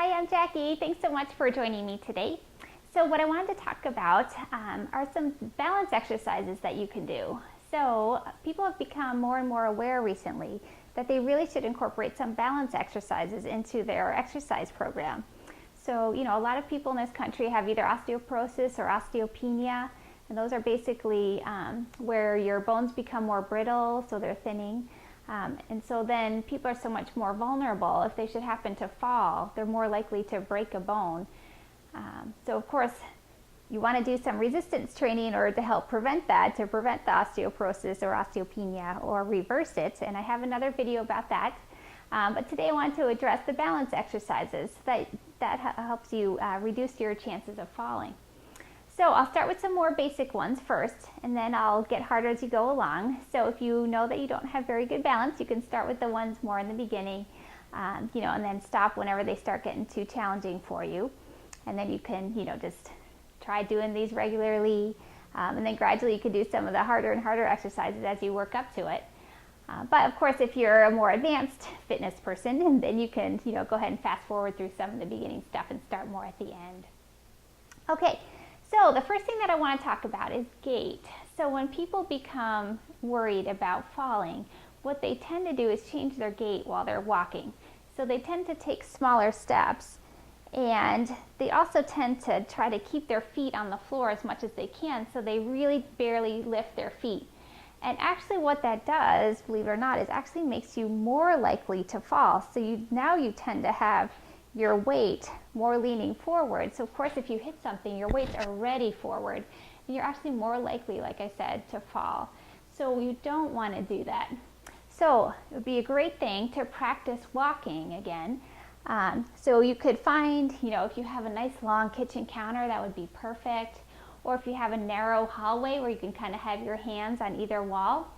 Hi, I'm Jackie. Thanks so much for joining me today. So what I wanted to talk about are some balance exercises that you can do. So people have become more and more aware recently that they really should incorporate some balance exercises into their exercise program. So, a lot of people in this country have either osteoporosis or osteopenia, and those are basically where your bones become more brittle, so they're thinning. And so then people are so much more vulnerable. If they should happen to fall, they're more likely to break a bone. So of course, you want to do some resistance training in order to help prevent that, to prevent the osteoporosis or osteopenia or reverse it. And I have another video about that. But today I want to address the balance exercises that helps you reduce your chances of falling. So I'll start with some more basic ones first, and then I'll get harder as you go along. So if you know that you don't have very good balance, you can start with the ones more in the beginning, and then stop whenever they start getting too challenging for you. And then you can, just try doing these regularly, and then gradually you can do some of the harder and harder exercises as you work up to it. But of course, if you're a more advanced fitness person, then you can, go ahead and fast forward through some of the beginning stuff and start more at the end. Okay. So the first thing that I want to talk about is gait. So when people become worried about falling, what they tend to do is change their gait while they're walking. So they tend to take smaller steps, and they also tend to try to keep their feet on the floor as much as they can, so they really barely lift their feet. And actually what that does, believe it or not, is actually makes you more likely to fall. So now you tend to have your weight more leaning forward. So of course, if you hit something, your weight's already forward, and you're actually more likely, like I said, to fall. So you don't want to do that. So it would be a great thing to practice walking again. So you could find, if you have a nice long kitchen counter, that would be perfect. Or if you have a narrow hallway where you can kind of have your hands on either wall,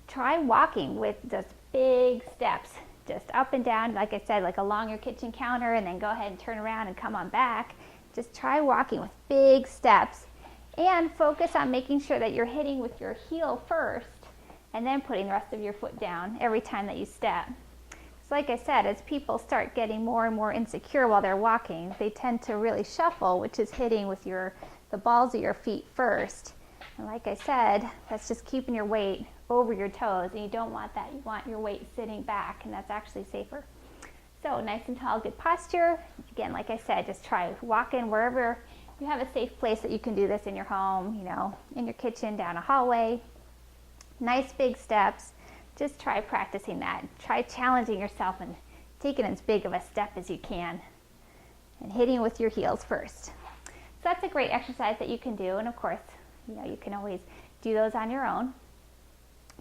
try walking with just big steps. Just up and down, like I said, like along your kitchen counter, and then go ahead and turn around and come on back. Just try walking with big steps, and focus on making sure that you're hitting with your heel first and then putting the rest of your foot down every time that you step. So like I said, as people start getting more and more insecure while they're walking, they tend to really shuffle, which is hitting with the balls of your feet first. And like I said, that's just keeping your weight over your toes, and you don't want that. You want your weight sitting back, and that's actually safer. So nice and tall, good posture. Again, like I said, just try walking wherever you have a safe place that you can do this in your home, in your kitchen, down a hallway. Nice big steps. Just try practicing that. Try challenging yourself and taking as big of a step as you can, and hitting with your heels first. So that's a great exercise that you can do, and of course, you can always do those on your own.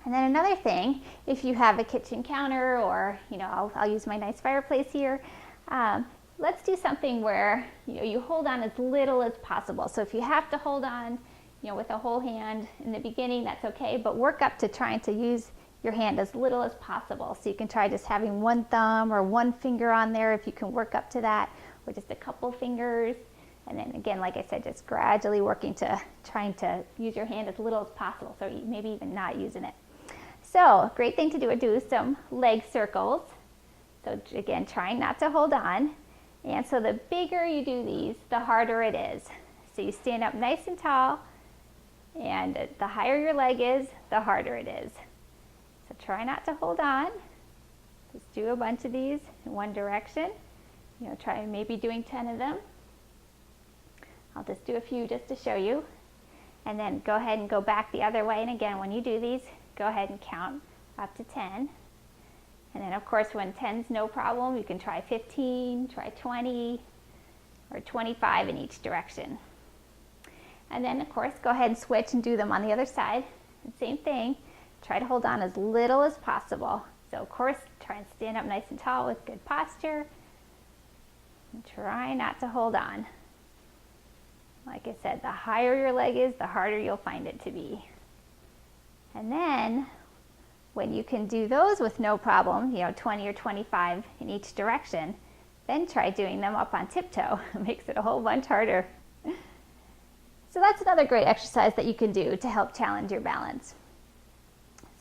And then another thing, if you have a kitchen counter, or, I'll use my nice fireplace here, let's do something where, you hold on as little as possible. So if you have to hold on, with a whole hand in the beginning, that's okay, but work up to trying to use your hand as little as possible. So you can try just having one thumb or one finger on there if you can work up to that, or just a couple fingers. And then again, like I said, just gradually working to trying to use your hand as little as possible, so maybe even not using it. So great thing to do some leg circles. So again, trying not to hold on. And so the bigger you do these, the harder it is. So you stand up nice and tall, and the higher your leg is, the harder it is. So try not to hold on. Just do a bunch of these in one direction. Try maybe doing 10 of them. I'll just do a few just to show you, and then go ahead and go back the other way. And again, when you do these, go ahead and count up to 10. And then of course, when 10's no problem, you can try 15, try 20, or 25 in each direction. And then of course, go ahead and switch and do them on the other side. And same thing, try to hold on as little as possible. So of course, try and stand up nice and tall with good posture, and try not to hold on. Like I said, the higher your leg is, the harder you'll find it to be. And then, when you can do those with no problem, 20 or 25 in each direction, then try doing them up on tiptoe. It makes it a whole bunch harder. So that's another great exercise that you can do to help challenge your balance.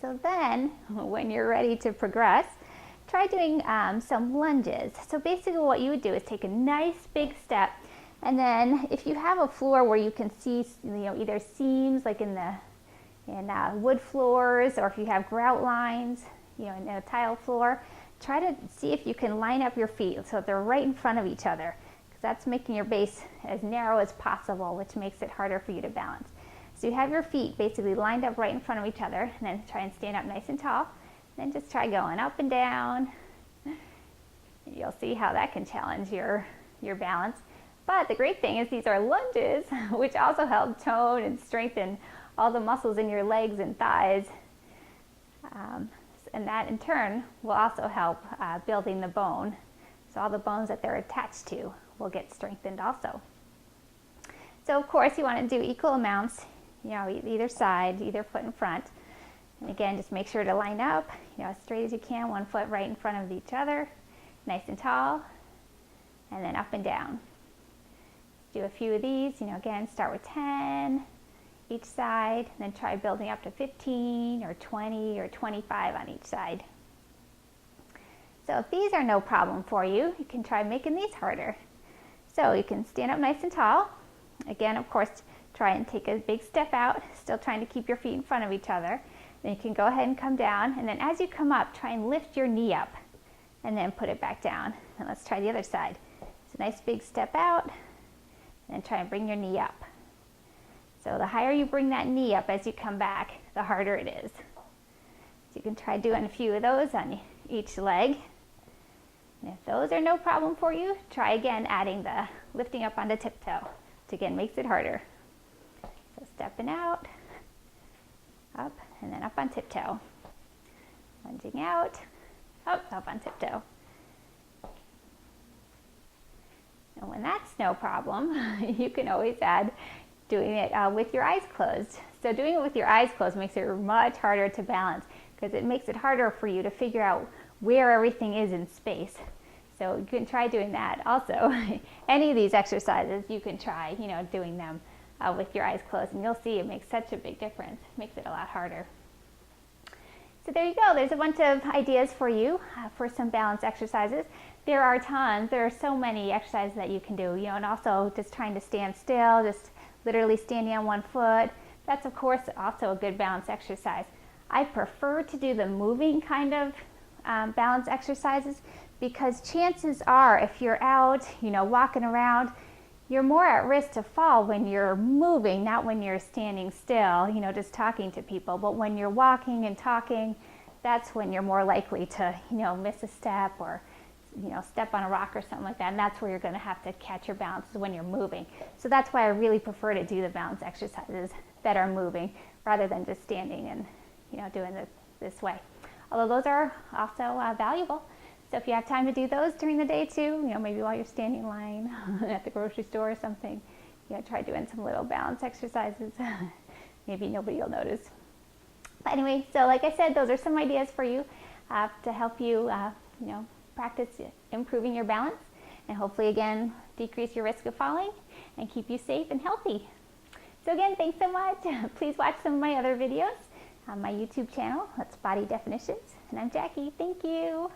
So then, when you're ready to progress, try doing some lunges. So basically what you would do is take a nice big step, and then if you have a floor where you can see, either seams like in wood floors, or if you have grout lines, in a tile floor, try to see if you can line up your feet so that they're right in front of each other, because that's making your base as narrow as possible, which makes it harder for you to balance. So you have your feet basically lined up right in front of each other, and then try and stand up nice and tall. Then just try going up and down. You'll see how that can challenge your balance. But the great thing is these are lunges, which also help tone and strengthen all the muscles in your legs and thighs. And that in turn will also help building the bone. So all the bones that they're attached to will get strengthened also. So of course you want to do equal amounts, either side, either foot in front. And again, just make sure to line up, as straight as you can, one foot right in front of each other, nice and tall, and then up and down. Do a few of these, again, start with 10 each side, and then try building up to 15 or 20 or 25 on each side. So if these are no problem for you, you can try making these harder. So you can stand up nice and tall. Again, of course, try and take a big step out, still trying to keep your feet in front of each other. Then you can go ahead and come down, and then as you come up, try and lift your knee up, and then put it back down. And let's try the other side. So nice big step out, and then try and bring your knee up. So the higher you bring that knee up as you come back, the harder it is. So you can try doing a few of those on each leg. And if those are no problem for you, try again adding the lifting up onto tiptoe, which again makes it harder. So stepping out, up, and then up on tiptoe. Lunging out, up on tiptoe. And when that's no problem, you can always add doing it with your eyes closed. So doing it with your eyes closed makes it much harder to balance, because it makes it harder for you to figure out where everything is in space. So you can try doing that also. Any of these exercises you can try, doing them with your eyes closed, and you'll see it makes such a big difference. It makes it a lot harder. So there you go. There's a bunch of ideas for you for some balance exercises. There are tons. There are so many exercises that you can do, and also just trying to stand still, just literally standing on one foot. That's of course also a good balance exercise. I prefer to do the moving kind of balance exercises, because chances are if you're out, walking around, you're more at risk to fall when you're moving, not when you're standing still, just talking to people. But when you're walking and talking, that's when you're more likely to, miss a step or, step on a rock or something like that. And that's where you're going to have to catch your balance, is when you're moving. So that's why I really prefer to do the balance exercises that are moving rather than just standing and, doing this way. Although those are also valuable. So if you have time to do those during the day too, maybe while you're standing in line at the grocery store or something, try doing some little balance exercises. Maybe nobody will notice. But anyway, so like I said, those are some ideas for you to help you, practice improving your balance, and hopefully again decrease your risk of falling and keep you safe and healthy. So again, thanks so much. Please watch some of my other videos on my YouTube channel. That's Body Definitions. And I'm Jackie. Thank you.